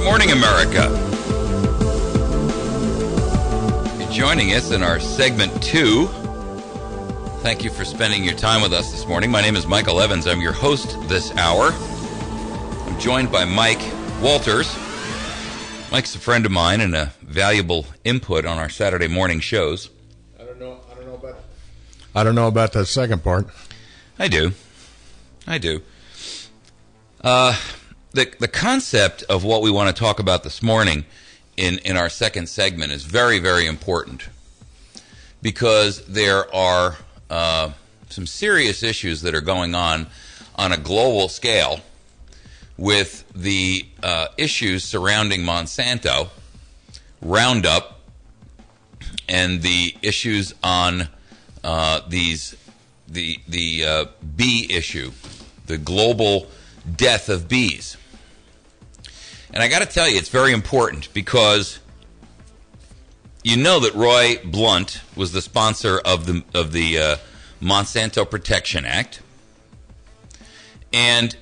morning, America. You're joining us in our segment 2. Thank you for spending your time with us this morning. My name is Michael Evans. I'm your host this hour. I'm joined by Mike Walters. Mike's a friend of mine and a valuable input on our Saturday morning shows. I don't know about that second part. I do. The concept of what we want to talk about this morning in our second segment is very, very important because there are some serious issues that are going on a global scale with the issues surrounding Monsanto, Roundup, and the issues on the bee issue, the global death of bees. And I got to tell you, it's very important because you know that Roy Blunt was the sponsor of the Monsanto Protection Act, and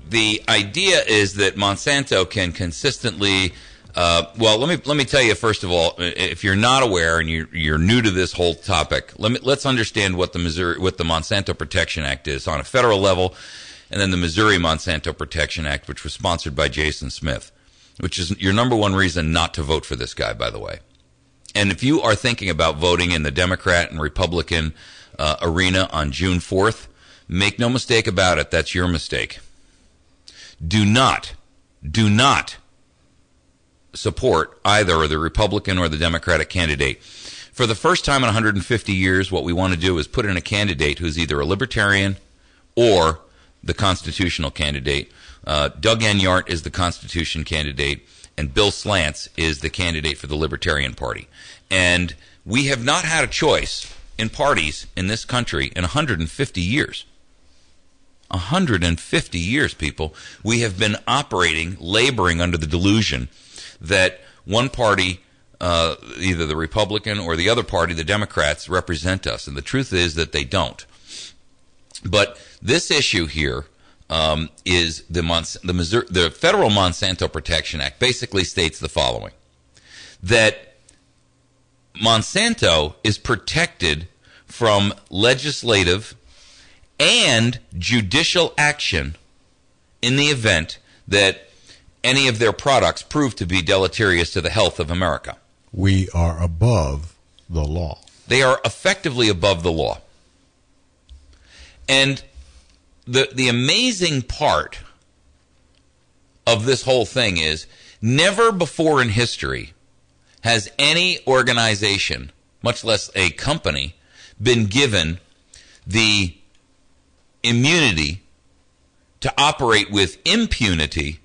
the idea is that Monsanto can consistently. Well, let me tell you first of all, if you're not aware and you're new to this whole topic, let's understand what the Monsanto Protection Act is on a federal level, and then the Missouri Monsanto Protection Act, which was sponsored by Jason Smith, which is your number one reason not to vote for this guy, by the way. And if you are thinking about voting in the Democrat and Republican arena on June 4th, make no mistake about it, that's your mistake. Do not support either the Republican or the Democratic candidate. For the first time in 150 years, what we want to do is put in a candidate who's either a libertarian or the constitutional candidate. Doug Enyart is the Constitution candidate, and Bill Slants is the candidate for the Libertarian Party. And we have not had a choice in parties in this country in 150 years. 150 years, people. We have been laboring under the delusion that one party, either the Republican or the other party, the Democrats, represent us. And the truth is that they don't. But this issue here is the federal Monsanto Protection Act basically states the following: that Monsanto is protected from legislative and judicial action in the event that any of their products prove to be deleterious to the health of America. We are above the law. They are effectively above the law. And the amazing part of this whole thing is never before in history has any organization, much less a company, been given the immunity to operate with impunity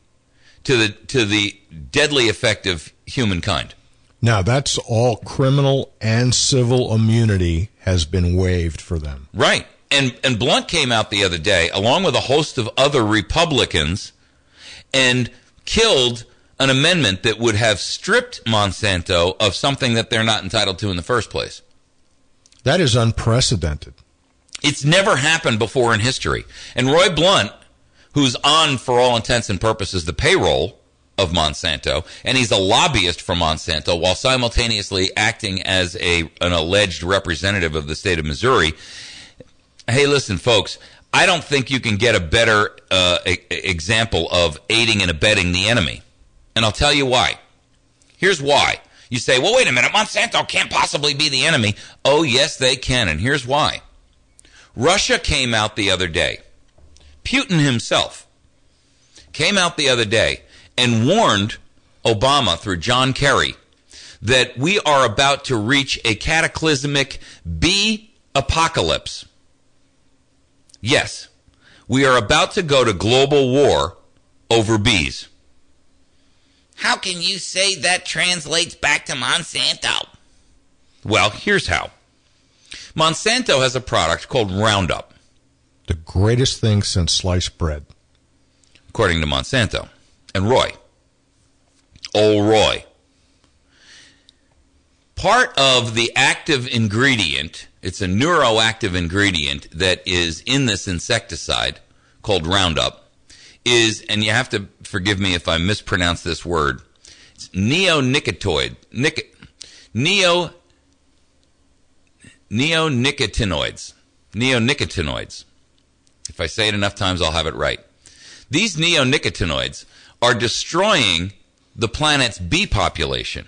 to the deadly effect of humankind. Now, that's all criminal and civil immunity has been waived for them. Right. And Blunt came out the other day, along with a host of other Republicans, and killed an amendment that would have stripped Monsanto of something that they're not entitled to in the first place. That is unprecedented. It's never happened before in history. And Roy Blunt, who's on, for all intents and purposes, the payroll of Monsanto, and he's a lobbyist for Monsanto while simultaneously acting as an alleged representative of the state of Missouri. Hey, listen, folks, I don't think you can get a better example of aiding and abetting the enemy. And I'll tell you why. Here's why. You say, well, wait a minute, Monsanto can't possibly be the enemy. Oh, yes, they can, and here's why. Russia came out the other day. Putin himself came out the other day and warned Obama through John Kerry that we are about to reach a cataclysmic bee apocalypse. Yes, we are about to go to global war over bees. How can you say that translates back to Monsanto? Well, here's how. Monsanto has a product called Roundup. The greatest thing since sliced bread. According to Monsanto. And Roy. Old Roy. Part of the active ingredient, it's a neuroactive ingredient that is in this insecticide called Roundup, is, and you have to forgive me if I mispronounce this word, it's neonicotinoids. Neonicotinoids. If I say it enough times, I'll have it right. These neonicotinoids are destroying the planet's bee population.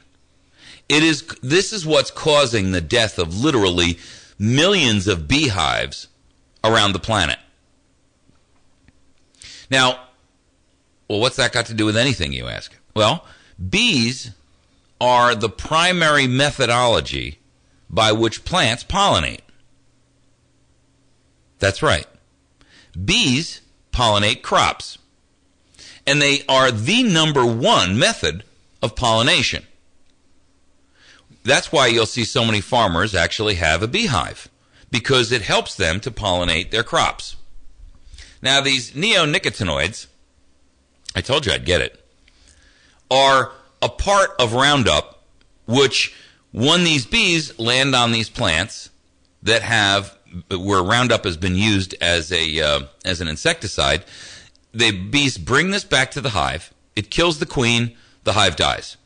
This is what's causing the death of literally millions of beehives around the planet. Now, well, what's that got to do with anything, you ask? Well, bees are the primary methodology by which plants pollinate. That's right. Bees pollinate crops. And they are the number one method of pollination. That's why you'll see so many farmers actually have a beehive, because it helps them to pollinate their crops. Now, these neonicotinoids, I told you I'd get it, are a part of Roundup, which when these bees land on these plants that have, where Roundup has been used as an insecticide, the bees bring this back to the hive. It kills the queen. The hive dies.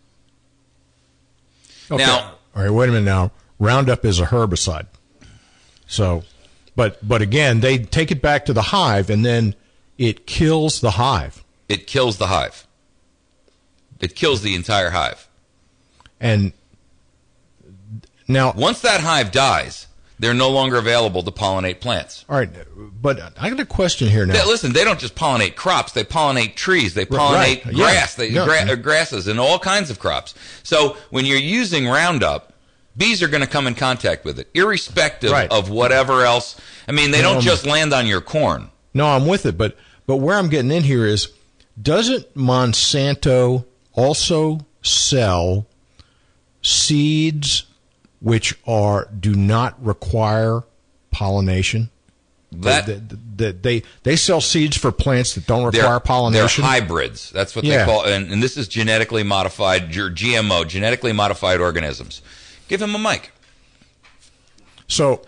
Okay. Now, all right, wait a minute now. Roundup is a herbicide. So, but again, they take it back to the hive, and then it kills the hive. It kills the hive. It kills the entire hive. And now, once that hive dies, they're no longer available to pollinate plants. All right, but I got a question here now. Listen, they don't just pollinate crops. They pollinate trees. They pollinate grass. Grasses and all kinds of crops. So when you're using Roundup, bees are going to come in contact with it, irrespective of whatever else. I mean, they don't just land on your corn. No, I'm with it. But where I'm getting in here is, doesn't Monsanto also sell seeds which do not require pollination? They sell seeds for plants that don't require pollination. They're hybrids. That's what they call, and this is genetically modified, GMO, genetically modified organisms. Give him a mic. So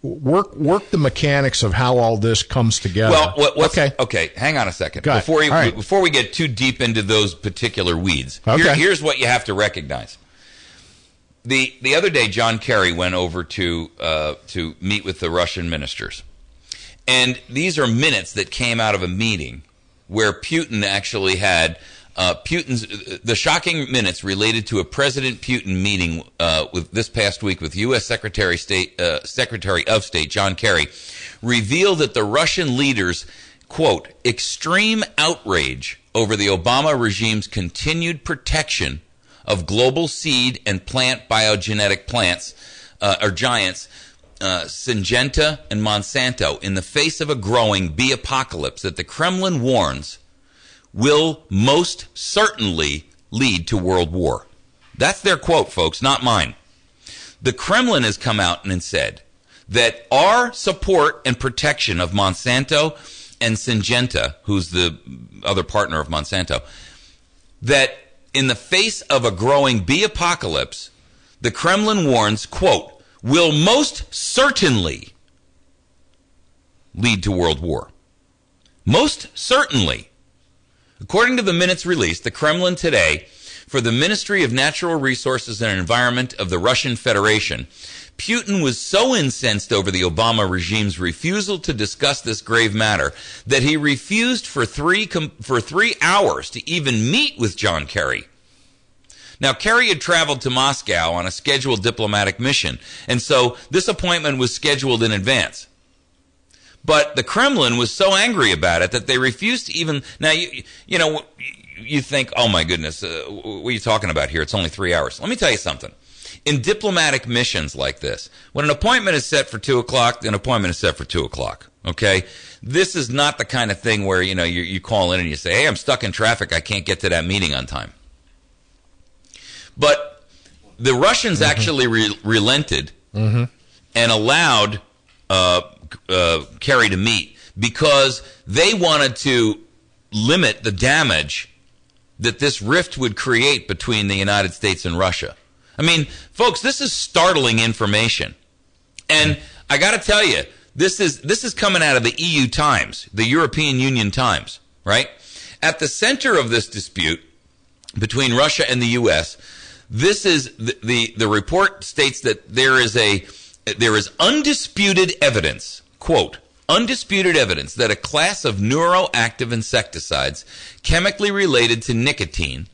work the mechanics of how all this comes together. Well, okay. Hang on a second. Before we get too deep into those particular weeds, here's what you have to recognize. The other day, John Kerry went over to meet with the Russian ministers, and these are minutes that came out of a meeting where Putin actually had the shocking minutes related to a President Putin meeting with this past week with U.S. Secretary of State John Kerry, revealed that the Russian leaders, quote, extreme outrage over the Obama regime's continued protection of global seed and plant biogenetic plants, or giants, Syngenta and Monsanto, in the face of a growing bee apocalypse that the Kremlin warns will most certainly lead to world war. That's their quote, folks, not mine. The Kremlin has come out and said that our support and protection of Monsanto and Syngenta, who's the other partner of Monsanto, that in the face of a growing bee apocalypse, the Kremlin warns, quote, will most certainly lead to world war. Most certainly. According to the minutes released, the Kremlin today, for the Ministry of Natural Resources and Environment of the Russian Federation, Putin was so incensed over the Obama regime's refusal to discuss this grave matter that he refused for 3 hours to even meet with John Kerry. Now, Kerry had traveled to Moscow on a scheduled diplomatic mission, and so this appointment was scheduled in advance. But the Kremlin was so angry about it that they refused to even... Now, you think, oh my goodness, what are you talking about here? It's only 3 hours. Let me tell you something. In diplomatic missions like this, when an appointment is set for 2 o'clock, an appointment is set for 2 o'clock, okay? This is not the kind of thing where, you call in and you say, hey, I'm stuck in traffic, I can't get to that meeting on time. But the Russians actually relented and allowed Kerry to meet because they wanted to limit the damage that this rift would create between the United States and Russia. I mean, folks, this is startling information. And I got to tell you, This is coming out of the EU Times, the European Union Times, right? At the center of this dispute between Russia and the U.S., this is the report states that there is undisputed evidence, quote, undisputed evidence that a class of neuroactive insecticides chemically related to nicotine,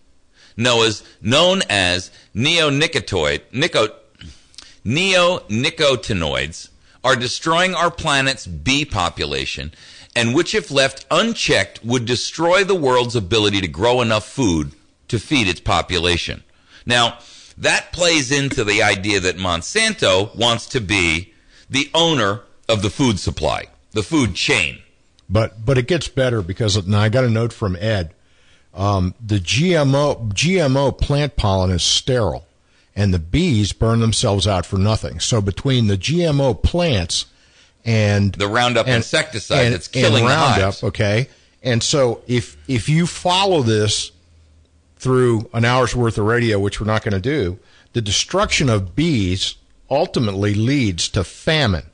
known as neonicotinoids, are destroying our planet's bee population, and which, if left unchecked, would destroy the world's ability to grow enough food to feed its population. Now, that plays into the idea that Monsanto wants to be the owner of the food supply, the food chain. But it gets better, because now I got a note from Ed. The GMO plant pollen is sterile, and the bees burn themselves out for nothing. So between the GMO plants and the Roundup insecticide that's killing the hives. Okay, and so if you follow this through an hour's worth of radio, which we're not going to do, the destruction of bees ultimately leads to famine.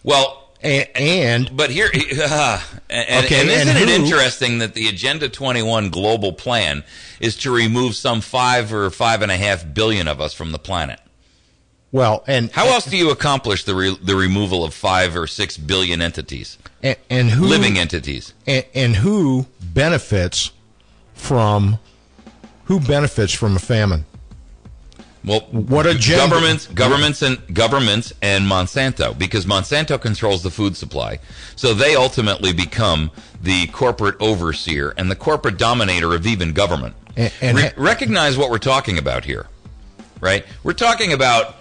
Well, but here, isn't it interesting that the Agenda 21 global plan is to remove some 5 or 5.5 billion of us from the planet? Well, and how else do you accomplish the removal of 5 or 6 billion entities, and who, living entities, and who benefits from a famine? Well, what agenda? Governments and Monsanto, because Monsanto controls the food supply, so they ultimately become the corporate overseer and the corporate dominator of even government. Recognize what we're talking about here, right? We're talking about,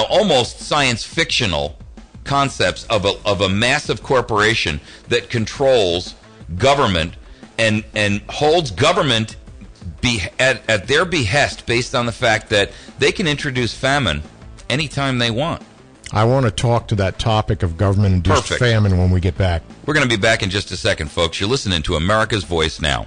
almost science fictional concepts of a massive corporation that controls government and holds government at their behest, based on the fact that they can introduce famine anytime they want. I want to talk to that topic of government-induced famine when we get back. We're going to be back in just a second, folks. You're listening to America's Voice Now.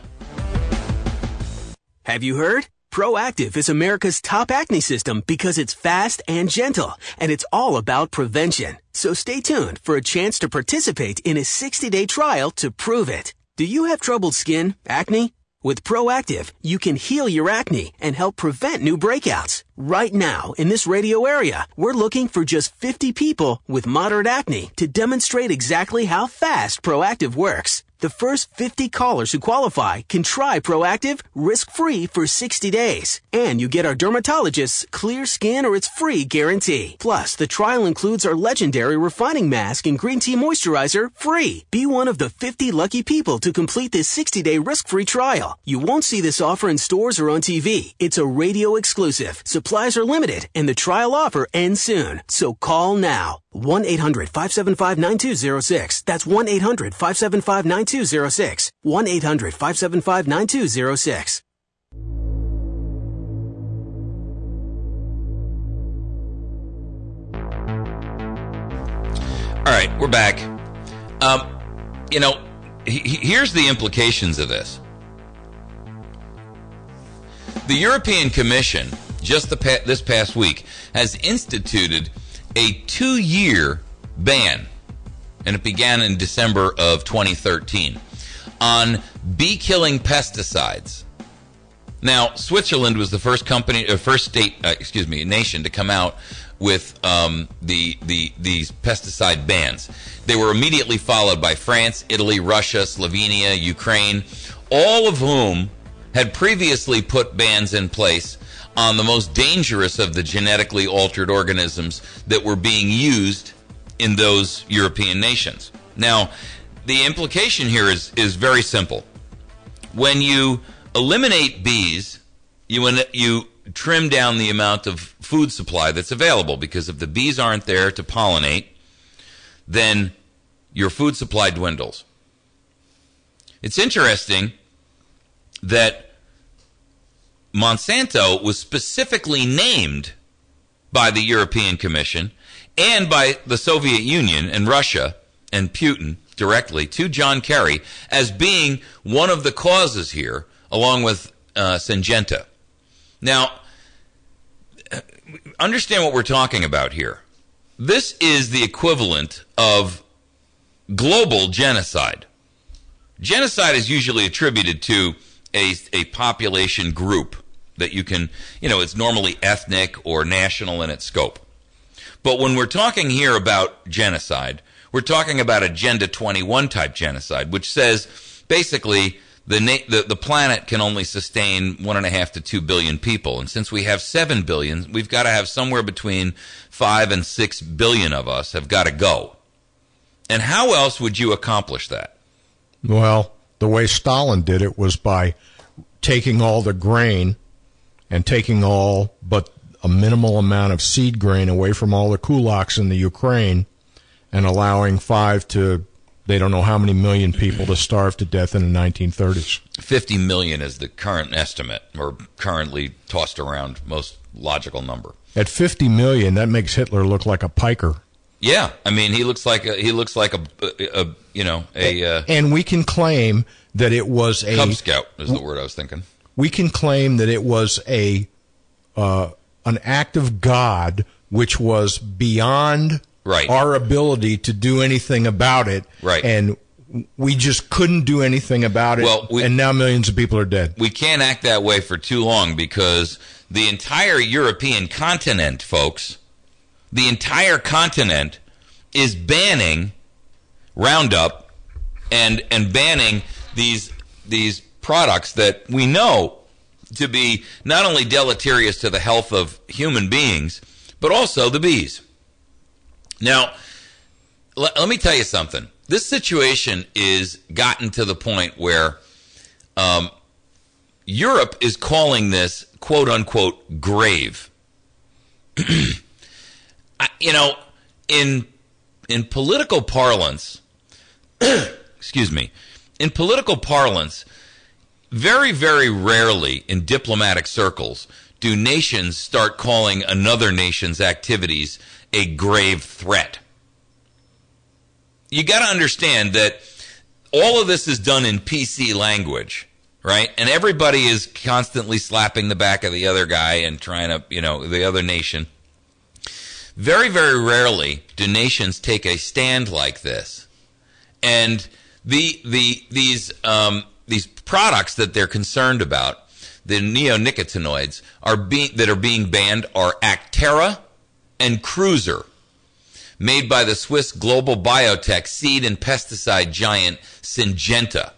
Have you heard? Proactive is America's top acne system because it's fast and gentle, and it's all about prevention. So stay tuned for a chance to participate in a 60-day trial to prove it. Do you have troubled skin, acne? With Proactive, you can heal your acne and help prevent new breakouts. Right now, in this radio area, we're looking for just 50 people with moderate acne to demonstrate exactly how fast Proactive works. The first 50 callers who qualify can try Proactive risk-free for 60 days. And you get our dermatologist's clear skin or it's free guarantee. Plus, the trial includes our legendary refining mask and green tea moisturizer free. Be one of the 50 lucky people to complete this 60-day risk-free trial. You won't see this offer in stores or on TV. It's a radio exclusive. Supplies are limited, and the trial offer ends soon. So call now. 1-800-575-9206. That's 1-800-575-9206. 1-800-575-9206. All right, we're back. Here's the implications of this. The European Commission, just this past week, has instituted a 2-year ban, and it began in December of 2013, on bee-killing pesticides. Now, Switzerland was the first nation to come out with these pesticide bans. They were immediately followed by France, Italy, Russia, Slovenia, Ukraine, all of whom had previously put bans in place on the most dangerous of the genetically altered organisms that were being used in those European nations. Now, the implication here is very simple. When you eliminate bees, you trim down the amount of food supply that's available, because if the bees aren't there to pollinate, then your food supply dwindles. It's interesting that Monsanto was specifically named by the European Commission and by the Soviet Union and Russia and Putin directly to John Kerry as being one of the causes here, along with Syngenta. Now, understand what we're talking about here. This is the equivalent of global genocide. Genocide is usually attributed to a population group that you can, it's normally ethnic or national in its scope. But when we're talking here about genocide, we're talking about Agenda 21 type genocide, which says basically the planet can only sustain 1.5 to 2 billion people. And since we have 7 billion, we've got to have somewhere between 5 and 6 billion of us have got to go. And how else would you accomplish that? Well, the way Stalin did it was by taking all the grain and taking all but a minimal amount of seed grain away from all the kulaks in the Ukraine and allowing 5 to, they don't know how many million people to starve to death in the 1930s. 50 million is the current estimate, or currently tossed around, most logical number. At 50 million, that makes Hitler look like a piker. Yeah, I mean, he looks like a and we can claim that it was a Cub Scout is the word I was thinking. We can claim that it was an act of God which was beyond our ability to do anything about it. Right. And we just couldn't do anything about it. Well, and now millions of people are dead. We can't act that way for too long because the entire European continent, folks, the entire continent is banning Roundup and banning these products that we know to be not only deleterious to the health of human beings, but also the bees. Now, let me tell you something. This situation is gotten to the point where Europe is calling this quote-unquote grave. In political parlance, excuse me, in political parlance, very, very rarely in diplomatic circles do nations start calling another nation's activities a grave threat. You got to understand that all of this is done in PC language, right? And everybody is constantly slapping the back of the other guy and trying to, the other nation. Very, very rarely do nations take a stand like this. And these products that they're concerned about, the neonicotinoids that are being banned are Actera and Cruiser, made by the Swiss global biotech seed and pesticide giant Syngenta.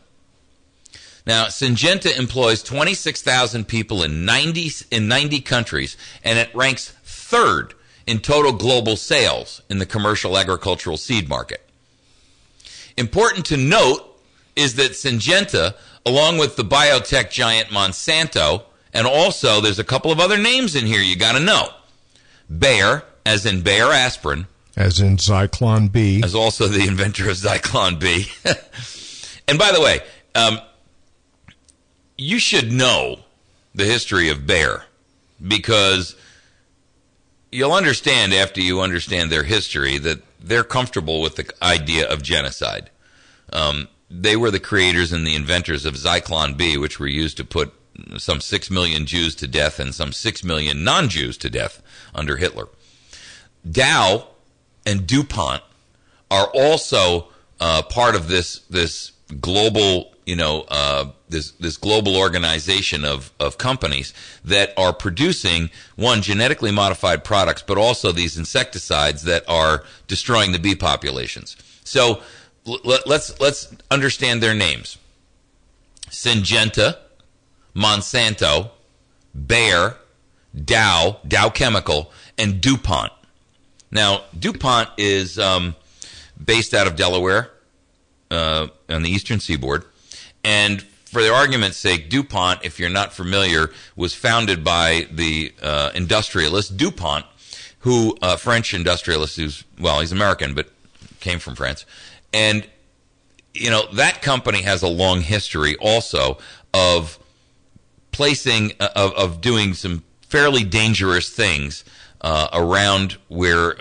Now, Syngenta employs 26,000 people in 90 countries, and it ranks third in total global sales in the commercial agricultural seed market. Important to note is that Syngenta, along with the biotech giant Monsanto, and also there's a couple of other names in here you got to know. Bayer, as in Bayer aspirin. As in Zyklon B. As also the inventor of Zyklon B. And by the way, you should know the history of Bayer, because you'll understand after you understand their history that they're comfortable with the idea of genocide. They were the creators and the inventors of Zyklon B, which were used to put some 6 million Jews to death and some 6 million non-Jews to death under Hitler. Dow and DuPont are also part of this global, this global organization of companies that are producing, one, genetically modified products, but also these insecticides that are destroying the bee populations. So let's understand their names. Syngenta, Monsanto, Bayer, Dow Chemical, and DuPont. Now, DuPont is based out of Delaware on the eastern seaboard. And for the argument's sake, DuPont, if you're not familiar, was founded by the industrialist DuPont, who French industrialist who's, well, he's American, but came from France. And, that company has a long history also of placing, of doing some fairly dangerous things around where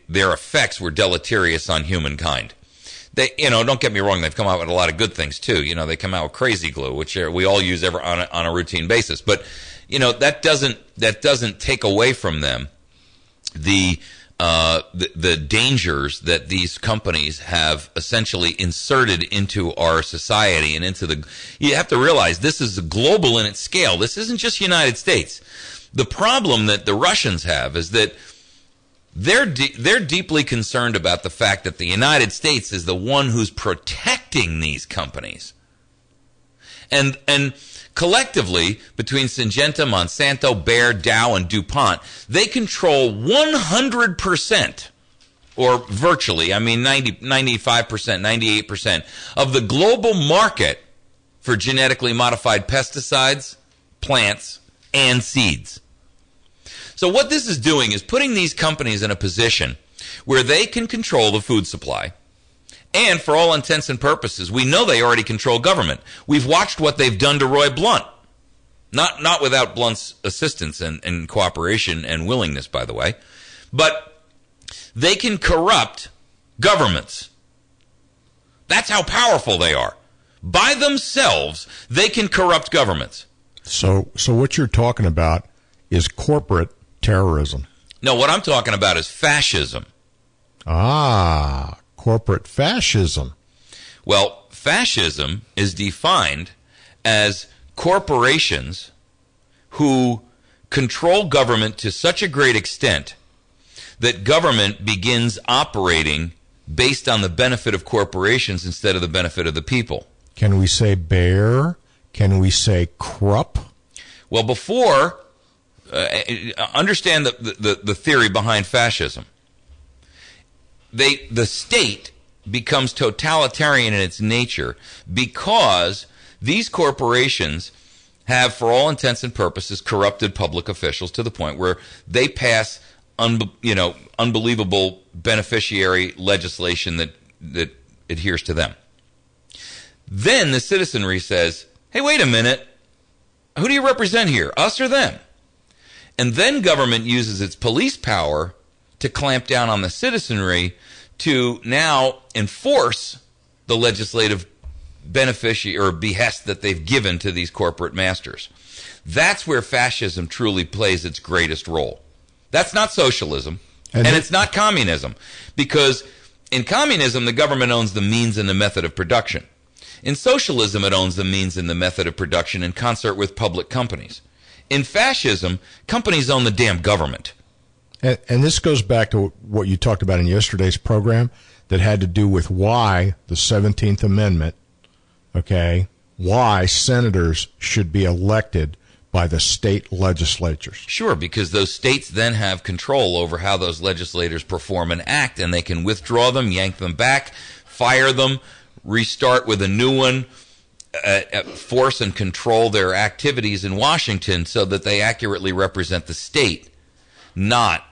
their effects were deleterious on humankind. They, don't get me wrong, they've come out with a lot of good things too. They come out with crazy glue, which we all use on a routine basis. But, that doesn't take away from them the the dangers that these companies have essentially inserted into our society and you have to realize this is global in its scale. This isn't just United States. The problem that the Russians have is that they're deeply concerned about the fact that the United States is the one who's protecting these companies. And collectively, between Syngenta, Monsanto, Bayer, Dow, and DuPont, they control 100%, or virtually, 95%, 98% of the global market for genetically modified pesticides, plants, and seeds. So what this is doing is putting these companies in a position where they can control the food supply. And for all intents and purposes, we know they already control government. We've watched what they've done to Roy Blunt. Not without Blunt's assistance and cooperation and willingness, by the way. But they can corrupt governments. That's how powerful they are. By themselves, they can corrupt governments. So what you're talking about is corporate terrorism. No, what I'm talking about is fascism. Corporate fascism. Well, fascism is defined as corporations who control government to such a great extent that government begins operating based on the benefit of corporations instead of the benefit of the people. Can we say Bayer? Can we say Krupp? Well, before, understand the theory behind fascism. The state becomes totalitarian in its nature because these corporations have, for all intents and purposes, corrupted public officials to the point where they pass unbelievable beneficiary legislation that adheres to them. Then the citizenry says, hey, wait a minute, who do you represent here, us or them? And then government uses its police power to clamp down on the citizenry to now enforce the legislative beneficiary or behest that they've given to these corporate masters. That's where fascism truly plays its greatest role. That's not socialism, and it's not communism, because in communism, the government owns the means and the method of production. In socialism, it owns the means and the method of production in concert with public companies. In fascism, companies own the damn government. And this goes back to what you talked about in yesterday's program that had to do with why the 17th Amendment, why senators should be elected by the state legislatures. Sure, because those states then have control over how those legislators perform and act, and they can withdraw them, yank them back, fire them, restart with a new one, force and control their activities in Washington so that they accurately represent the state, not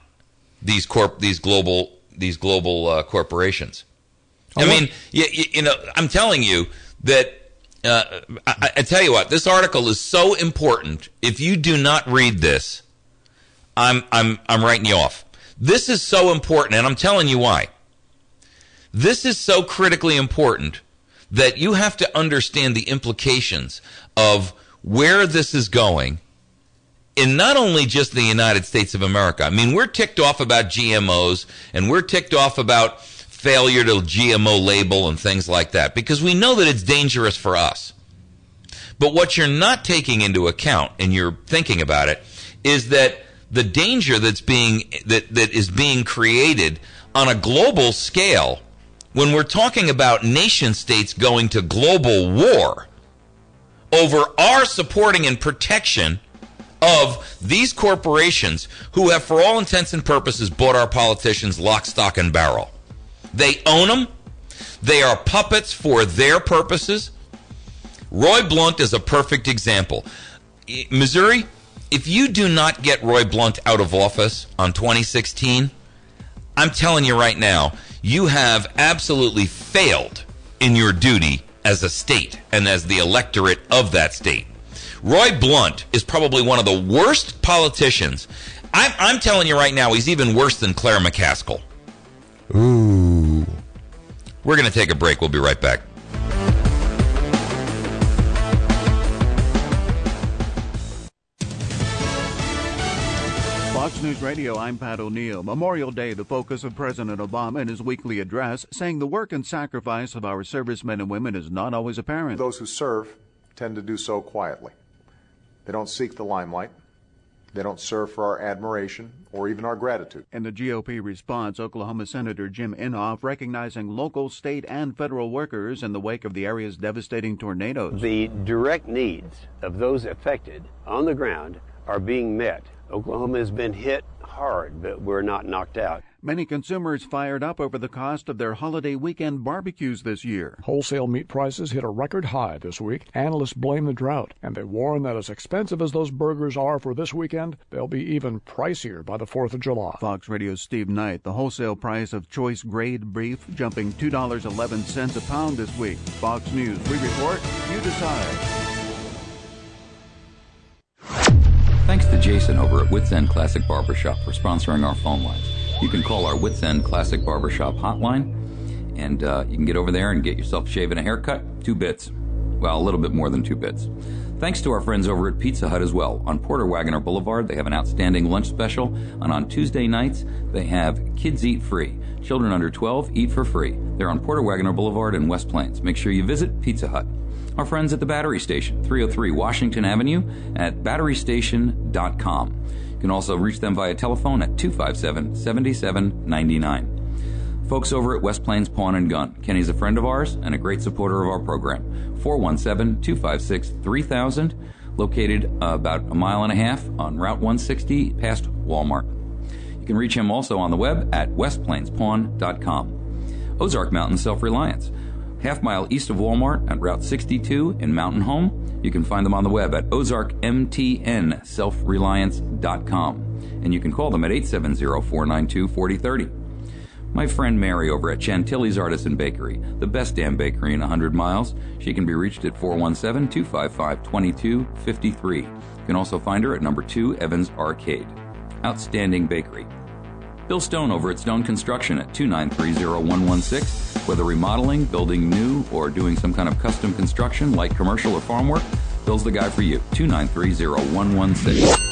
these global corporations. I'm telling you that I tell you what, this article is so important. If you do not read this, I'm writing you off. This is so important, and I'm telling you why. This is so critically important that you have to understand the implications of where this is going in not only just the United States of America. I mean, we're ticked off about GMOs, and we're ticked off about failure to GMO label and things like that, because we know that it's dangerous for us. But what you're not taking into account, and you're thinking about it, is that the danger that is being created on a global scale when we're talking about nation states going to global war over our supporting and protection of these corporations who have, for all intents and purposes, bought our politicians lock, stock, and barrel. They own them. They are puppets for their purposes. Roy Blunt is a perfect example. Missouri, if you do not get Roy Blunt out of office on 2016, I'm telling you right now, you have absolutely failed in your duty as a state and as the electorate of that state. Roy Blunt is probably one of the worst politicians. I'm telling you right now, he's even worse than Claire McCaskill. Ooh. We're going to take a break. We'll be right back. Fox News Radio, I'm Pat O'Neill. Memorial Day, the focus of President Obama in his weekly address, saying the work and sacrifice of our servicemen and women is not always apparent. Those who serve tend to do so quietly. They don't seek the limelight. They don't serve for our admiration or even our gratitude. In the GOP response, Oklahoma Senator Jim Inhofe recognizing local, state, and federal workers in the wake of the area's devastating tornadoes. The direct needs of those affected on the ground are being met. Oklahoma has been hit hard, but we're not knocked out. Many consumers fired up over the cost of their holiday weekend barbecues this year. Wholesale meat prices hit a record high this week. Analysts blame the drought, and they warn that as expensive as those burgers are for this weekend, they'll be even pricier by the 4th of July. Fox Radio's Steve Knight, the wholesale price of choice grade beef jumping $2.11 a pound this week. Fox News, we report, you decide. Thanks to Jason over at Wits End Classic Barbershop for sponsoring our phone lines. You can call our Wits End Classic Barbershop hotline, and you can get over there and get yourself a shave and a haircut. 2 bits. Well, a little bit more than 2 bits. Thanks to our friends over at Pizza Hut as well. On Porter Wagoner Boulevard, they have an outstanding lunch special, and on Tuesday nights, they have Kids Eat Free. Children under 12 eat for free. They're on Porter Wagoner Boulevard in West Plains. Make sure you visit Pizza Hut. Our friends at the Battery Station, 303 Washington Avenue at batterystation.com. You can also reach them via telephone at 257-7799. Folks over at West Plains Pawn and Gun. Kenny's a friend of ours and a great supporter of our program. 417-256-3000, located about a mile and a half on Route 160 past Walmart. You can reach him also on the web at westplainspawn.com. Ozark Mountain Self-Reliance. Half-mile east of Walmart at Route 62 in Mountain Home. You can find them on the web at ozarkmtnselfreliance.com. And you can call them at 870-492-4030. My friend Mary over at Chantilly's Artisan Bakery, the best damn bakery in 100 miles. She can be reached at 417-255-2253. You can also find her at number 2 Evans Arcade. Outstanding bakery. Bill Stone over at Stone Construction at 2930116. Whether remodeling, building new, or doing some kind of custom construction like commercial or farm work, Bill's the guy for you. 2930116.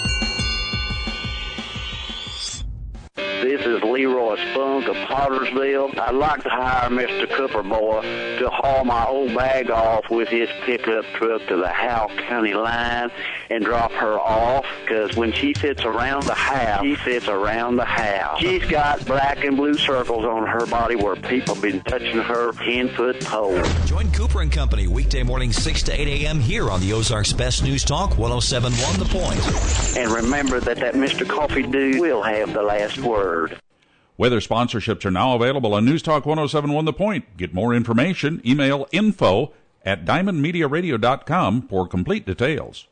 This is Leroy Spunk of Pottersville. I'd like to hire Mr. Cooper Boy to haul my old bag off with his pickup truck to the Howell County line and drop her off, because when she sits around the house, she sits around the house. She's got black and blue circles on her body where people have been touching her 10-foot pole. Join Cooper and Company weekday mornings 6 to 8 a.m. here on the Ozarks Best News Talk, 107.1 The Point. And remember that Mr. Coffee Dude will have the last word. Weather sponsorships are now available on News Talk 107.1 The Point. Get more information, email info@diamondmediaradio.com for complete details.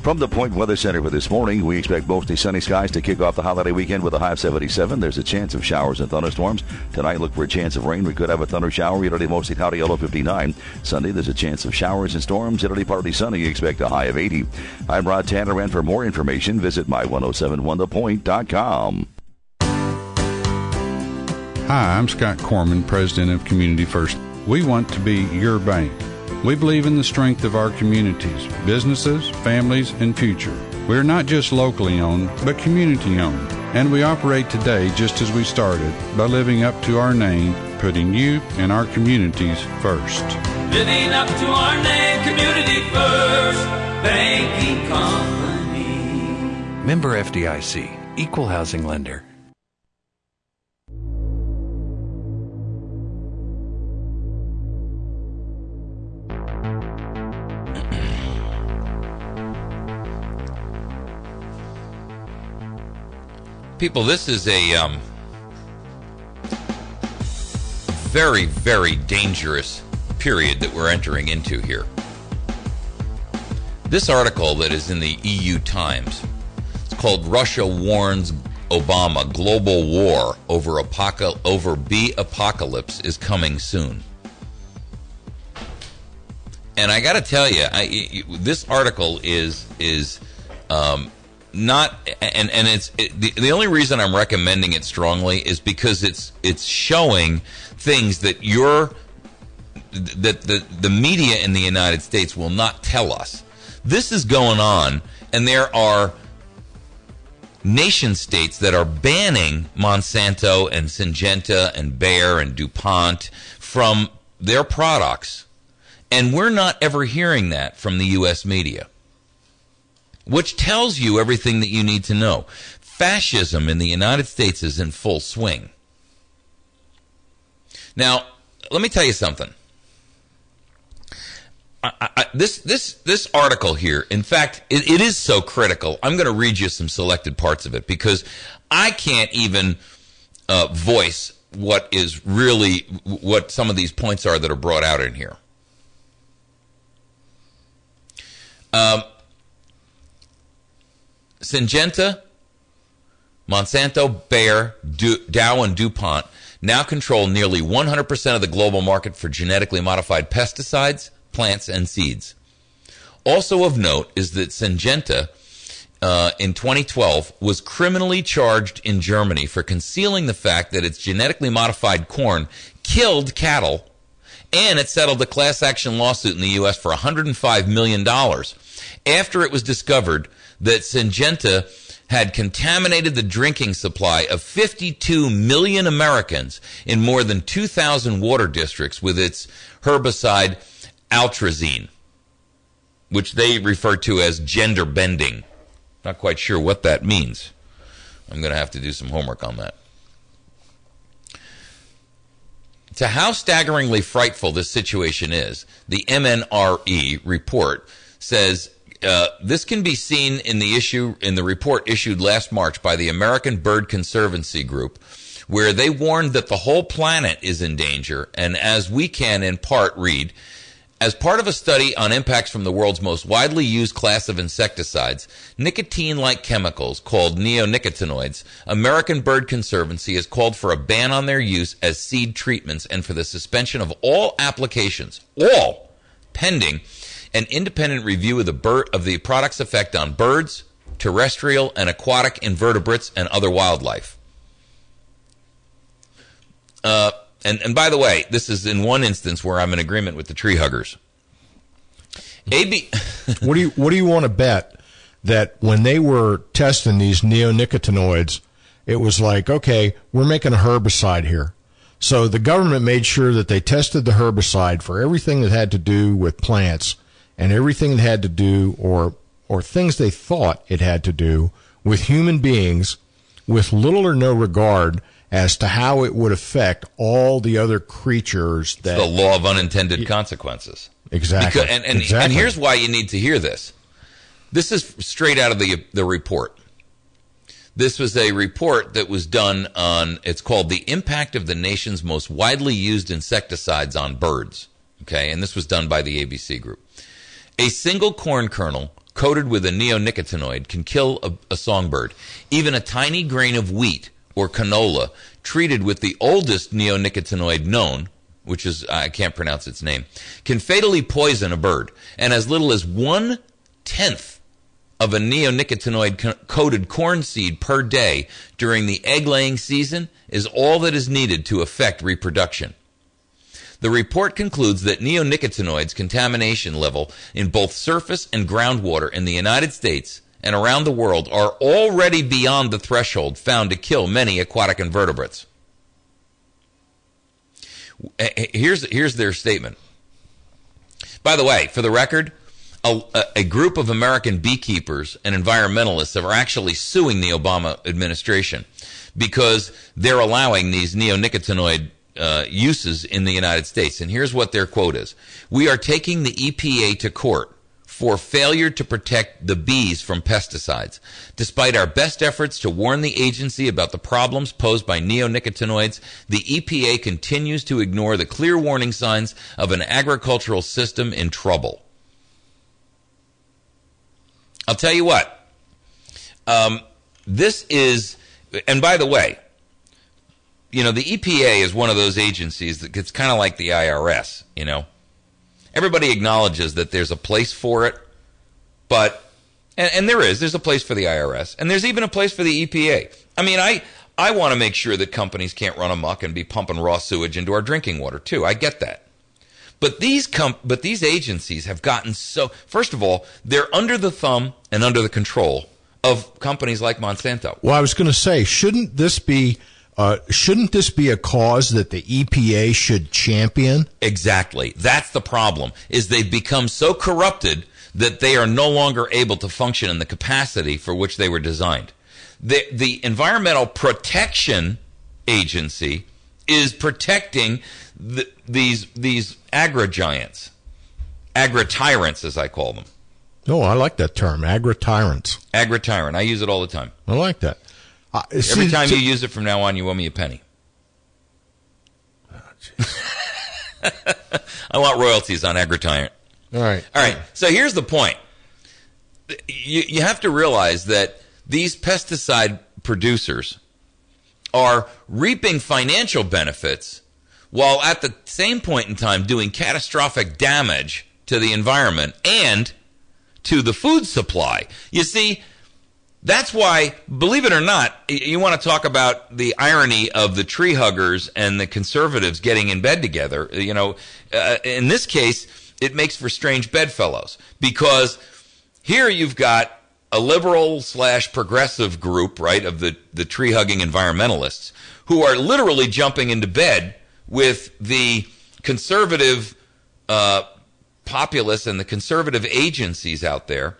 From the Point Weather Center for this morning, we expect mostly sunny skies to kick off the holiday weekend with a high of 77. There's a chance of showers and thunderstorms. Tonight, look for a chance of rain. We could have a thunder shower. It'll be mostly cloudy, yellow 59. Sunday, there's a chance of showers and storms. It'll be partly sunny. You expect a high of 80. I'm Rod Tanner, and for more information, visit my1071thepoint.com. Hi, I'm Scott Corman, President of Community First. We want to be your bank. We believe in the strength of our communities, businesses, families, and future. We're not just locally owned, but community owned. And we operate today just as we started, by living up to our name, putting you and our communities first. Living up to our name, community first, banking company. Member FDIC, Equal Housing Lender. People, this is a very, very dangerous period that we're entering into here. This article that is in the EU Times, it's called Russia Warns Obama, Global War over Bee Apocalypse is Coming Soon. And I got to tell you, this article is not, and it's the only reason I'm recommending it strongly is because it's showing things that the media in the United States will not tell us. This is going on, and there are nation states that are banning Monsanto and Syngenta and Bayer and DuPont from their products. And we're not ever hearing that from the U.S. media, which tells you everything that you need to know. Fascism in the United States is in full swing. Now, let me tell you something. This article here, in fact, it is so critical. I'm going to read you some selected parts of it because I can't even voice what is really what some of these points are that are brought out in here. Syngenta, Monsanto, Bayer, Dow, and DuPont now control nearly 100% of the global market for genetically modified pesticides, plants, and seeds. Also of note is that Syngenta in 2012 was criminally charged in Germany for concealing the fact that its genetically modified corn killed cattle, and it settled a class action lawsuit in the U.S. for $105 million after it was discovered that Syngenta had contaminated the drinking supply of 52 million Americans in more than 2,000 water districts with its herbicide Atrazine, which they refer to as gender bending. Not quite sure what that means. I'm going to have to do some homework on that. To how staggeringly frightful this situation is, the MNRE report says this can be seen in the report issued last March by the American Bird Conservancy Group, where they warned that the whole planet is in danger, and as we can in part read, as part of a study on impacts from the world's most widely used class of insecticides, nicotine-like chemicals called neonicotinoids, American Bird Conservancy has called for a ban on their use as seed treatments and for the suspension of all applications, all pending an independent review of the product's effect on birds, terrestrial and aquatic invertebrates, and other wildlife. And by the way, this is in one instance where I'm in agreement with the tree huggers. What do you want to bet that when they were testing these neonicotinoids, it was like, okay, we're making a herbicide here. So the government made sure that they tested the herbicide for everything that had to do with plants and everything that had to do or things they thought it had to do with human beings with little or no regard as to how it would affect all the other creatures that... It's the law of unintended consequences. Exactly. Exactly. And here's why you need to hear this. This is straight out of the report. This was a report that was done on, it's called The Impact of the Nation's Most Widely Used Insecticides on Birds. Okay, and this was done by the ABC Group. A single corn kernel coated with a neonicotinoid can kill a songbird. Even a tiny grain of wheat or canola treated with the oldest neonicotinoid known, which is, I can't pronounce its name, can fatally poison a bird. And as little as 1/10 of a neonicotinoid-coated corn seed per day during the egg-laying season is all that is needed to affect reproduction. The report concludes that neonicotinoids contamination level in both surface and groundwater in the United States and around the world are already beyond the threshold found to kill many aquatic invertebrates. Here's their statement. By the way, for the record, a group of American beekeepers and environmentalists are actually suing the Obama administration because they're allowing these neonicotinoid uses in the United States. And here's what their quote is. "We are taking the EPA to court for failure to protect the bees from pesticides. Despite our best efforts to warn the agency about the problems posed by neonicotinoids, the EPA continues to ignore the clear warning signs of an agricultural system in trouble." I'll tell you what. This is, and by the way, you know, the EPA is one of those agencies that gets kind of like the IRS, you know. Everybody acknowledges that there's a place for it, but, and there's a place for the IRS, and there's even a place for the EPA. I mean, I want to make sure that companies can't run amok and be pumping raw sewage into our drinking water, too. I get that. But these agencies have gotten so, first of all, they're under the thumb and under the control of companies like Monsanto. Well, I was going to say, shouldn't this be a cause that the EPA should champion? Exactly. That's the problem, is they've become so corrupted that they are no longer able to function in the capacity for which they were designed. The Environmental Protection Agency is protecting these agri-giants, agri-tyrants, as I call them. Oh, I like that term, agri-tyrants. Agri-tyrant. I use it all the time. I like that. Every time you use it from now on, you owe me a penny. Oh, I want royalties on agri-tyrant. All right. So here's the point. You have to realize that these pesticide producers are reaping financial benefits while at the same point in time doing catastrophic damage to the environment and to the food supply. You see, that's why, believe it or not, you want to talk about the irony of the tree huggers and the conservatives getting in bed together. You know, in this case, it makes for strange bedfellows, because here you've got a liberal/progressive group, right, of the tree-hugging environmentalists who are literally jumping into bed with the conservative populace and the conservative agencies out there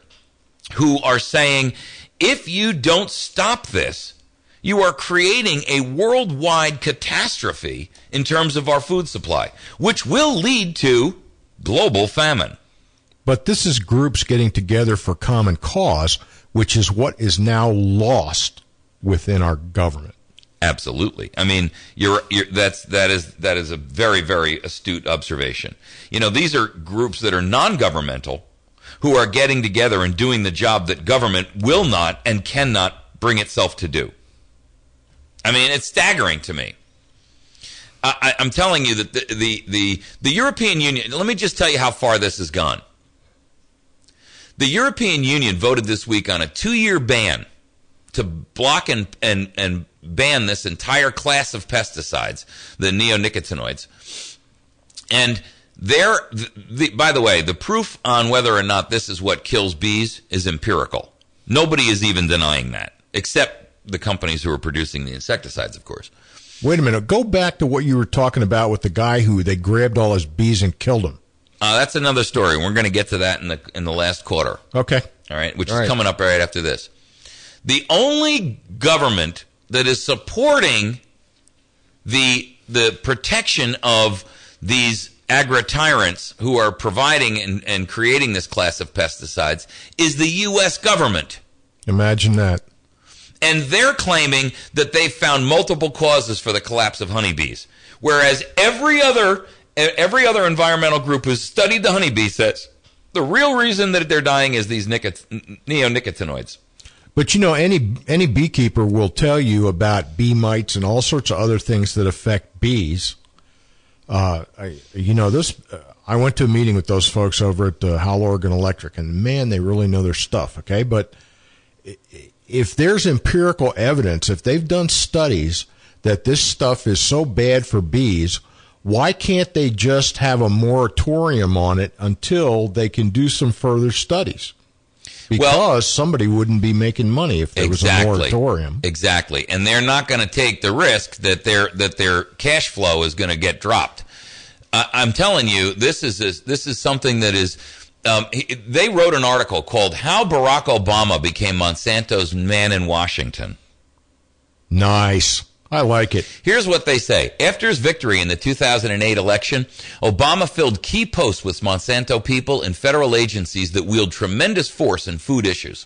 who are saying, if you don't stop this, you are creating a worldwide catastrophe in terms of our food supply, which will lead to global famine. But this is groups getting together for common cause, which is what is now lost within our government. Absolutely. I mean, that is a very, very astute observation. You know, these are groups that are non-governmental who are getting together and doing the job that government will not and cannot bring itself to do. I mean, it's staggering to me. I'm telling you that the European Union, let me just tell you how far this has gone. The European Union voted this week on a 2-year ban to block and ban this entire class of pesticides, the neonicotinoids. And by the way, the proof on whether or not this is what kills bees is empirical. Nobody is even denying that, except the companies who are producing the insecticides, of course. Wait a minute. Go back to what you were talking about with the guy who they grabbed all his bees and killed him. That's another story. We're going to get to that in the last quarter. Okay. All right, which is coming up right after this. The only government that is supporting the protection of these agri-tyrants who are providing and creating this class of pesticides is the U.S. government. Imagine that. And they're claiming that they've found multiple causes for the collapse of honeybees, whereas every other environmental group who's studied the honeybee says the real reason that they're dying is these neonicotinoids. But, you know, any beekeeper will tell you about bee mites and all sorts of other things that affect bees. I went to a meeting with those folks over at Howell Oregon Electric, and, man, they really know their stuff, okay? But if there's empirical evidence, if they've done studies that this stuff is so bad for bees, why can't they just have a moratorium on it until they can do some further studies? Because somebody wouldn't be making money if there was a moratorium. Exactly. And they're not going to take the risk that their cash flow is going to get dropped. I'm telling you, this is something that is they wrote an article called How Barack Obama Became Monsanto's Man in Washington. Nice. I like it. Here's what they say. After his victory in the 2008 election, Obama filled key posts with Monsanto people in federal agencies that wield tremendous force in food issues,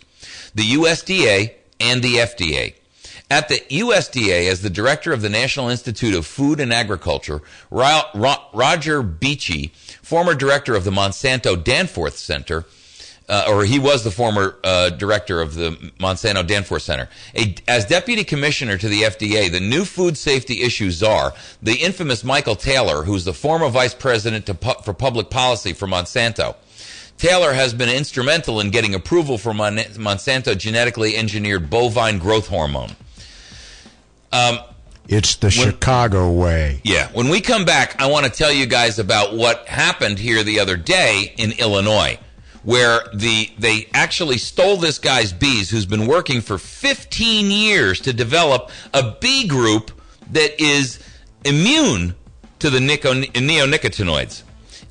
the USDA and the FDA. At the USDA, as the director of the National Institute of Food and Agriculture, Roger Beachy, former director of the Monsanto Danforth Center, or he was the former director of the Monsanto Danforth Center. As deputy commissioner to the FDA, the new food safety issue czar, the infamous Michael Taylor, who's the former vice president for public policy for Monsanto. Taylor has been instrumental in getting approval for Monsanto genetically engineered bovine growth hormone. It's the Chicago way. Yeah. When we come back, I want to tell you guys about what happened here the other day in Illinois, where they actually stole this guy's bees who's been working for 15 years to develop a bee group that is immune to the neonicotinoids.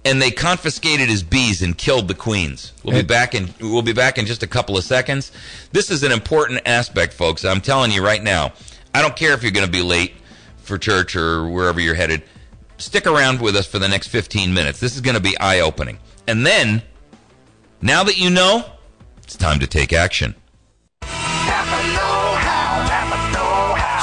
And they confiscated his bees and killed the queens. We'll be back in just a couple of seconds. This is an important aspect, folks. I'm telling you right now. I don't care if you're going to be late for church or wherever you're headed. Stick around with us for the next 15 minutes. This is going to be eye-opening. And then, now that you know, it's time to take action.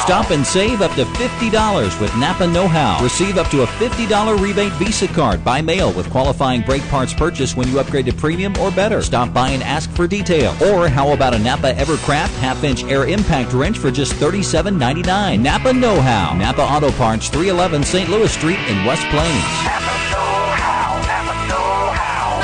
Stop and save up to $50 with Napa Know-How. Receive up to a $50 rebate Visa card by mail with qualifying brake parts purchased when you upgrade to premium or better. Stop by and ask for details. Or how about a Napa Evercraft half-inch air impact wrench for just $37.99? Napa Know-How. Napa Auto Parts, 311 St. Louis Street in West Plains. Napa Know-How, Napa Know-How,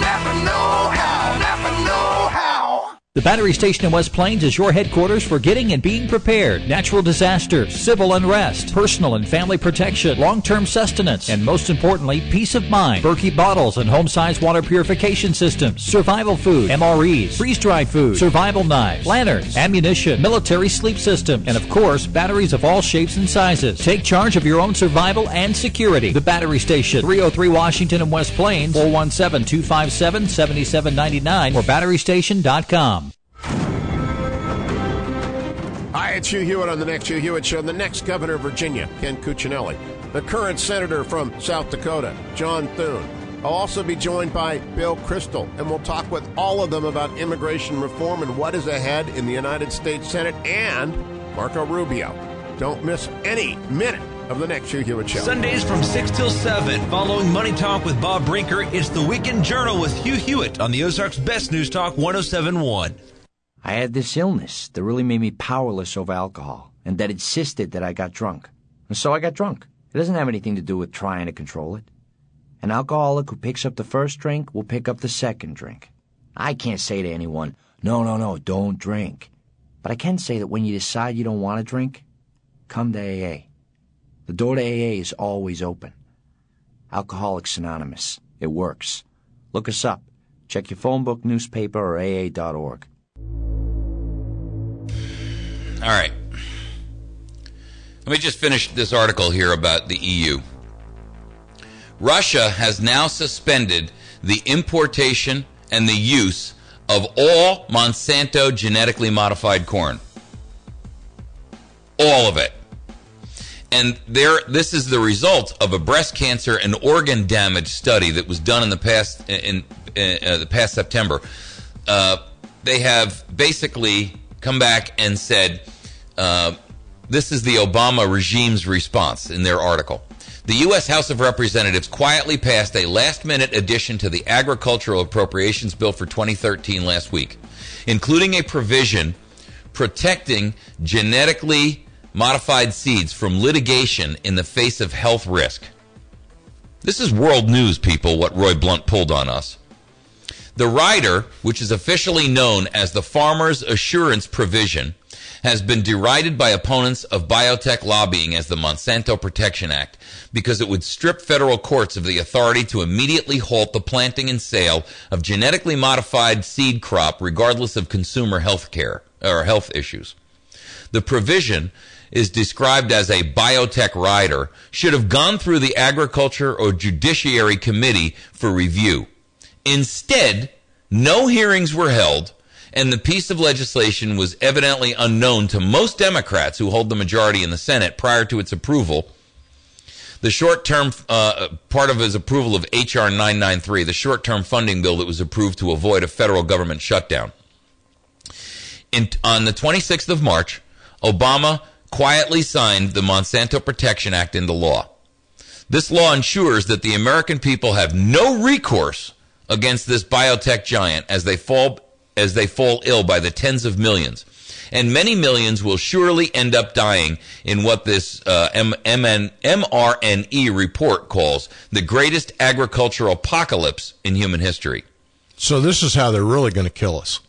Napa Know-How, Napa Know-How. The Battery Station in West Plains is your headquarters for getting and being prepared. Natural disasters, civil unrest, personal and family protection, long-term sustenance, and most importantly, peace of mind. Berkey bottles and home-sized water purification systems, survival food, MREs, freeze-dried food, survival knives, lanterns, ammunition, military sleep system, and of course, batteries of all shapes and sizes. Take charge of your own survival and security. The Battery Station, 303 Washington in West Plains, 417-257-7799 or batterystation.com. Hi, it's Hugh Hewitt on the next Hugh Hewitt Show. The next governor of Virginia, Ken Cuccinelli. The current senator from South Dakota, John Thune. I'll also be joined by Bill Kristol, and we'll talk with all of them about immigration reform and what is ahead in the United States Senate, and Marco Rubio. Don't miss any minute of the next Hugh Hewitt Show. Sundays from 6 till 7, following Money Talk with Bob Brinker, it's the Weekend Journal with Hugh Hewitt on the Ozarks Best News Talk 107.1. I had this illness that really made me powerless over alcohol, and that insisted that I got drunk. And so I got drunk. It doesn't have anything to do with trying to control it. An alcoholic who picks up the first drink will pick up the second drink. I can't say to anyone, no, don't drink. But I can say that when you decide you don't want to drink, come to AA. The door to AA is always open. Alcoholics Anonymous. It works. Look us up. Check your phone book, newspaper, or AA.org. All right. Let me just finish this article here about the EU. Russia has now suspended the importation and the use of all Monsanto genetically modified corn. All of it. And this is the result of a breast cancer and organ damage study that was done in the past September. They have basically come back and said, this is the Obama regime's response in their article. The U.S. House of Representatives quietly passed a last-minute addition to the Agricultural Appropriations Bill for 2013 last week, including a provision protecting genetically modified seeds from litigation in the face of health risk. This is world news, people, what Roy Blunt pulled on us. The rider, which is officially known as the Farmer's Assurance Provision, has been derided by opponents of biotech lobbying as the Monsanto Protection Act because it would strip federal courts of the authority to immediately halt the planting and sale of genetically modified seed crop regardless of consumer health care or health issues. The provision is described as a biotech rider, should have gone through the Agriculture or Judiciary Committee for review. Instead, no hearings were held, and the piece of legislation was evidently unknown to most Democrats who hold the majority in the Senate prior to its approval. The short-term part of his approval of H.R. 993, the short-term funding bill that was approved to avoid a federal government shutdown. On the 26th of March, Obama quietly signed the Monsanto Protection Act into law. This law ensures that the American people have no recourse against this biotech giant as they fall ill by the tens of millions. And many millions will surely end up dying in what this mRNE report calls the greatest agricultural apocalypse in human history. So this is how they're really going to kill us.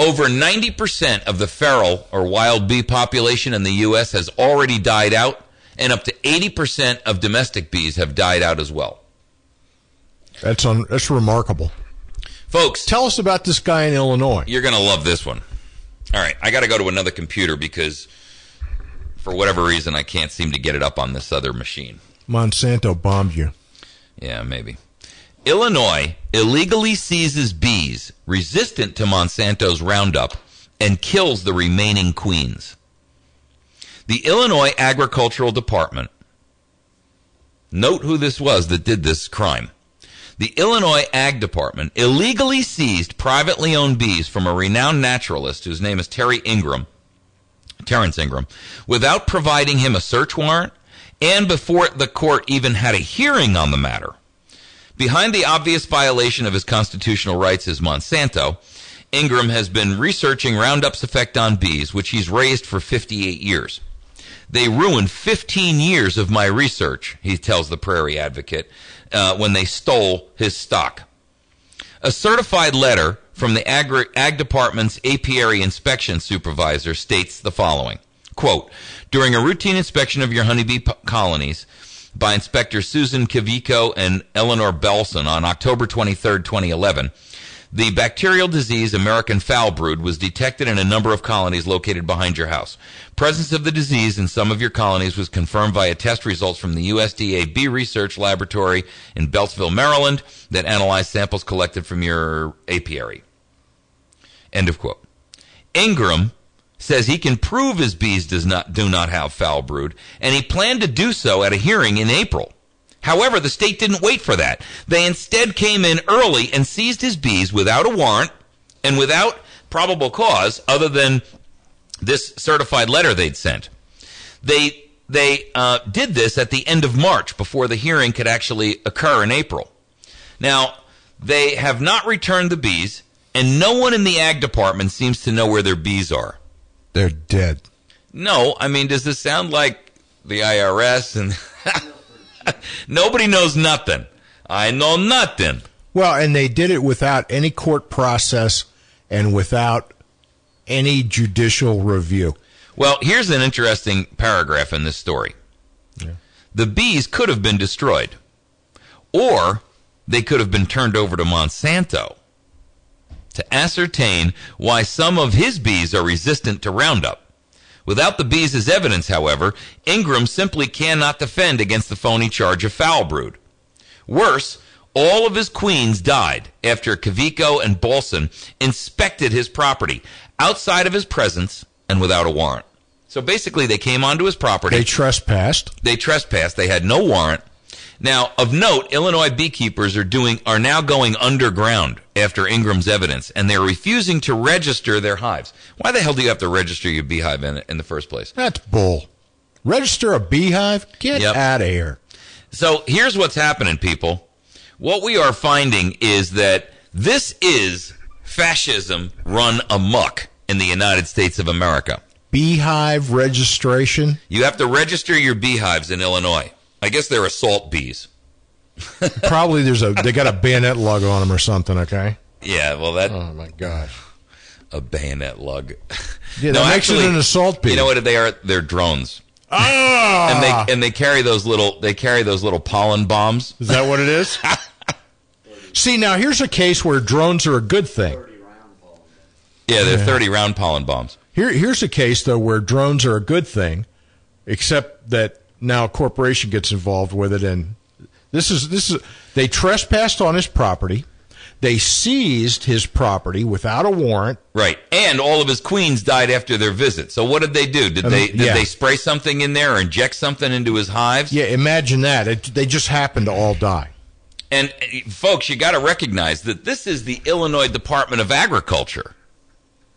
Over 90% of the feral or wild bee population in the U.S. has already died out, and up to 80% of domestic bees have died out as well. That's remarkable. Folks, tell us about this guy in Illinois. You're going to love this one. All right, I got to go to another computer because for whatever reason I can't seem to get it up on this other machine. Monsanto bombed you. Yeah, maybe. Illinois illegally seizes bees resistant to Monsanto's Roundup and kills the remaining queens. The Illinois Agricultural Department, note who this was that did this crime. The Illinois Ag Department illegally seized privately owned bees from a renowned naturalist whose name is Terrence Ingram, without providing him a search warrant and before the court even had a hearing on the matter. Behind the obvious violation of his constitutional rights is Monsanto. Ingram has been researching Roundup's effect on bees, which he's raised for 58 years. They ruined 15 years of my research, he tells the Prairie Advocate, when they stole his stock. A certified letter from the Ag Department's apiary inspection supervisor states the following, quote, during a routine inspection of your honeybee colonies by Inspector Susan Kavico and Eleanor Belson on October 23, 2011, the bacterial disease American foul brood was detected in a number of colonies located behind your house. Presence of the disease in some of your colonies was confirmed via test results from the USDA Bee Research Laboratory in Beltsville, Maryland, that analyzed samples collected from your apiary. End of quote. Ingram says he can prove his bees do not have foul brood, and he planned to do so at a hearing in April. However, the state didn't wait for that. They instead came in early and seized his bees without a warrant and without probable cause other than this certified letter they'd sent. They did this at the end of March before the hearing could actually occur in April. Now, they have not returned the bees, and no one in the Ag Department seems to know where their bees are. They're dead. No, I mean, does this sound like the IRS and... Nobody knows nothing. I know nothing. Well, and they did it without any court process and without any judicial review. Well, here's an interesting paragraph in this story. Yeah. The bees could have been destroyed, or they could have been turned over to Monsanto to ascertain why some of his bees are resistant to Roundup. Without the bees as evidence, however, Ingram simply cannot defend against the phony charge of foul brood. Worse, all of his queens died after Kavico and Bolson inspected his property outside of his presence and without a warrant. So basically, they came onto his property. They trespassed. They had no warrant. Now, of note, Illinois beekeepers are now going underground after Ingram's evidence, and they're refusing to register their hives. Why the hell do you have to register your beehive in the first place? That's bull. Register a beehive? Get out of here. So here's what's happening, people. What we are finding is that this is fascism run amok in the United States of America. Beehive registration? You have to register your beehives in Illinois. I guess they're assault bees. Probably they got a bayonet lug on them or something, okay? Yeah, well that... Oh, my gosh. A bayonet lug. Yeah, that makes it an assault bee. You know what they are? They're drones. Ah! And they carry those little pollen bombs. Is that what it is? See, now here's a case where drones are a good thing. Yeah, they're 30-round pollen bombs. Here's a case, though, where drones are a good thing, except that now a corporation gets involved with it, and this is they trespassed on his property. They seized his property without a warrant. Right, and all of his queens died after their visit. So what did they do? Did they spray something in there or inject something into his hives? Yeah, imagine that. They just happened to all die. And folks, you got to recognize that this is the Illinois Department of Agriculture,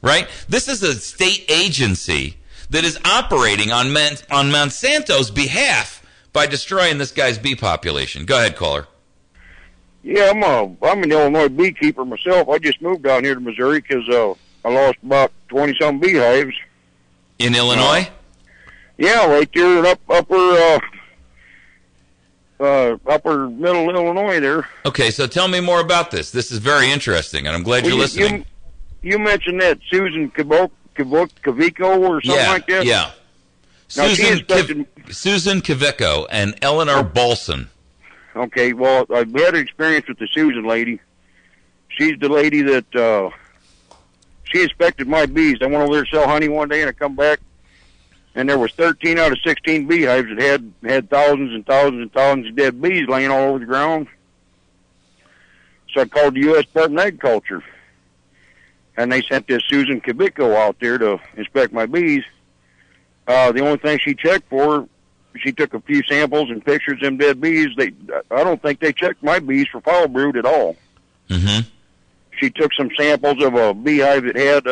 right? This is a state agency that is operating on Monsanto's behalf by destroying this guy's bee population. Go ahead, caller. Yeah, I'm an Illinois beekeeper myself. I just moved down here to Missouri because I lost about 20-some beehives. In Illinois? Yeah, right there in upper middle Illinois there. Okay, so tell me more about this. This is very interesting, and I'm glad you're listening. You mentioned that Susan Kavico or something like that? Yeah. Susan Kavico and Eleanor Bolson. Okay, well, I've had experience with the Susan lady. She's the lady that she inspected my bees. I went over there to sell honey one day, and I come back, and there was 13 out of 16 beehives that had thousands and thousands and thousands of dead bees laying all over the ground. So I called the U.S. Department of Agriculture, and they sent this Susan Kabiko out there to inspect my bees. The only thing she checked for, she took a few samples and pictures of them dead bees. I don't think they checked my bees for foul brood at all. Mm-hmm. She took some samples of a beehive that had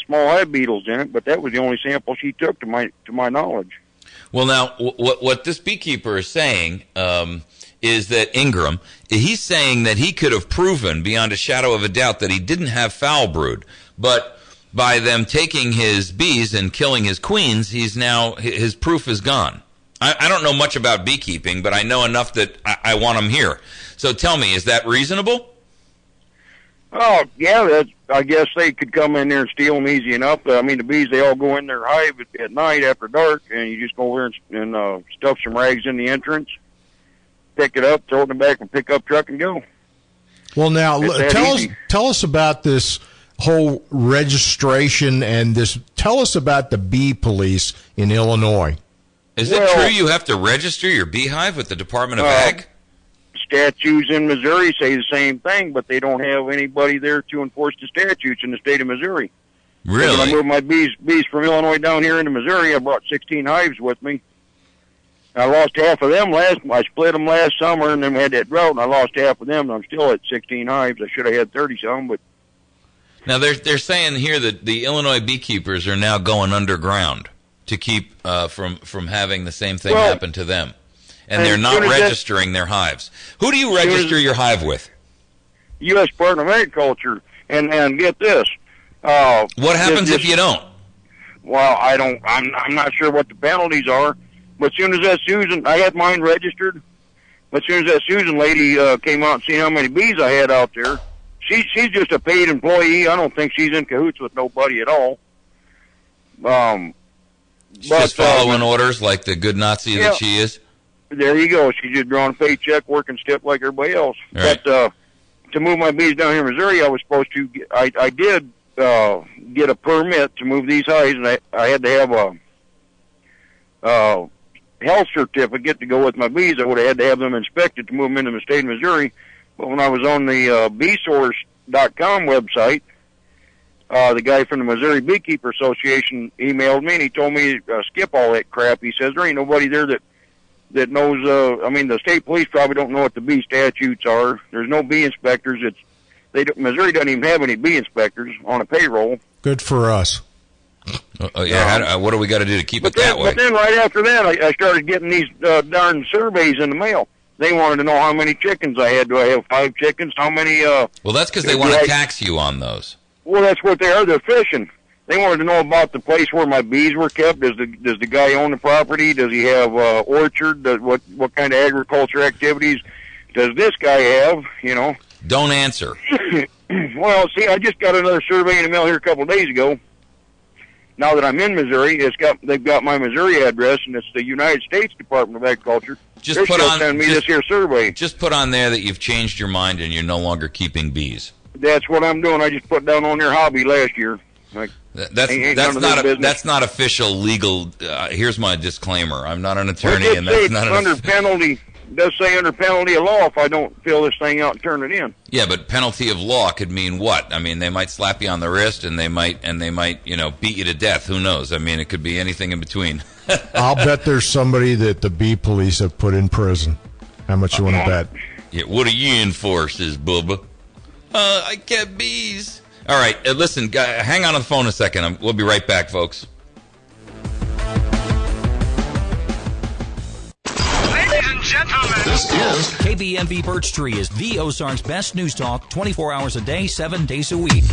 small hive beetles in it, but that was the only sample she took to my knowledge. Well, now, what this beekeeper is saying is that Ingram, he's saying that he could have proven beyond a shadow of a doubt that he didn't have foul brood, but by them taking his bees and killing his queens, his proof is gone. I don't know much about beekeeping, but I know enough that I want him here. So tell me, is that reasonable? Oh, yeah, I guess they could come in there and steal them easy enough. I mean, the bees, they all go in their hive at night after dark, and you just go over and stuff some rags in the entrance, pick it up, throw it in the back of a pickup truck, and go. Well, now, tell us about this whole registration and this. Tell us about the bee police in Illinois. Is it true you have to register your beehive with the Department of Ag? Statutes in Missouri say the same thing, but they don't have anybody there to enforce the statutes in the state of Missouri. Really? So when I moved my bees from Illinois down here into Missouri, I brought 16 hives with me. I lost half of them I split them last summer, and then we had that drought, and I lost half of them, and I'm still at 16 hives. I should have had 30-some, but... Now, they're saying here that the Illinois beekeepers are now going underground to keep from having the same thing happen to them. And they're not registering their hives. Who do you register your hive with? U.S. Department of Agriculture. And get this. What happens if you don't? Well, I'm not sure what the penalties are. But as soon as that Susan, I had mine registered. But as soon as that Susan lady came out and seen how many bees I had out there, she's just a paid employee. I don't think she's in cahoots with nobody at all. She's just following orders like the good Nazi that she is? There you go. She's just drawing a paycheck, working stiff like everybody else. Right. But to move my bees down here in Missouri, I was supposed to. I did get a permit to move these hives, and I had to have a health certificate to go with my bees. I would have had to have them inspected to move them into the state of Missouri. But when I was on the beesource.com website, the guy from the Missouri Beekeeper Association emailed me, and he told me to skip all that crap. He says there ain't nobody there that knows, the state police probably don't know what the bee statutes are. There's no bee inspectors. Missouri doesn't even have any bee inspectors on a payroll. Good for us. What do we got to do to keep it that way? But then right after that, I started getting these darn surveys in the mail. They wanted to know how many chickens I had. Do I have 5 chickens? How many? Well, that's because they want to tax you on those. Well, that's what they are. They're fishing. They wanted to know about the place where my bees were kept. Does the guy own the property? Does he have orchard? What kind of agriculture activities does this guy have? Don't answer. Well, see, I just got another survey in the mail here a couple of days ago. Now that I'm in Missouri, they've got my Missouri address, and it's the United States Department of Agriculture. They're still sending me this here survey. Just put on there that you've changed your mind and you're no longer keeping bees. That's what I'm doing. I just put down on their hobby last year. That's not official legal. Here's my disclaimer: I'm not an attorney, and that's not under penalty. It does say under penalty of law if I don't fill this thing out and turn it in. Yeah, but penalty of law could mean what? I mean, they might slap you on the wrist, and they might, beat you to death. Who knows? I mean, it could be anything in between. I'll bet there's somebody that the bee police have put in prison. How much you want to bet? Yeah, what are you in for, says Bubba? I kept bees. All right, listen, hang on the phone a second. We'll be right back, folks. Ladies and gentlemen, this is KBMB Birch Tree is the Ozarks best news talk, 24 hours a day, 7 days a week.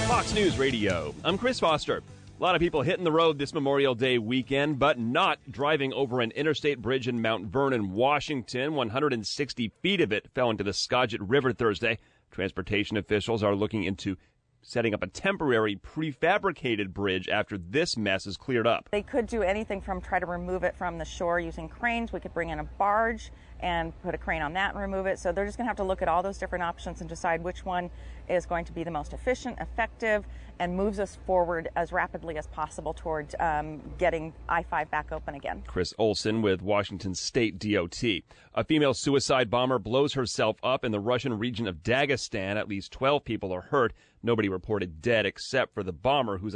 Fox News Radio. I'm Chris Foster. A lot of people hitting the road this Memorial Day weekend, but not driving over an interstate bridge in Mount Vernon, Washington. 160 feet of it fell into the Skagit River Thursday. Transportation officials are looking into setting up a temporary prefabricated bridge after this mess is cleared up. They could do anything from try to remove it from the shore using cranes. We could bring in a barge and put a crane on that and remove it. So they're just going to have to look at all those different options and decide which one is going to be the most efficient, effective, and moves us forward as rapidly as possible towards getting I-5 back open again. Chris Olson with Washington State DOT. A female suicide bomber blows herself up in the Russian region of Dagestan. At least 12 people are hurt. Nobody reported dead except for the bomber, whose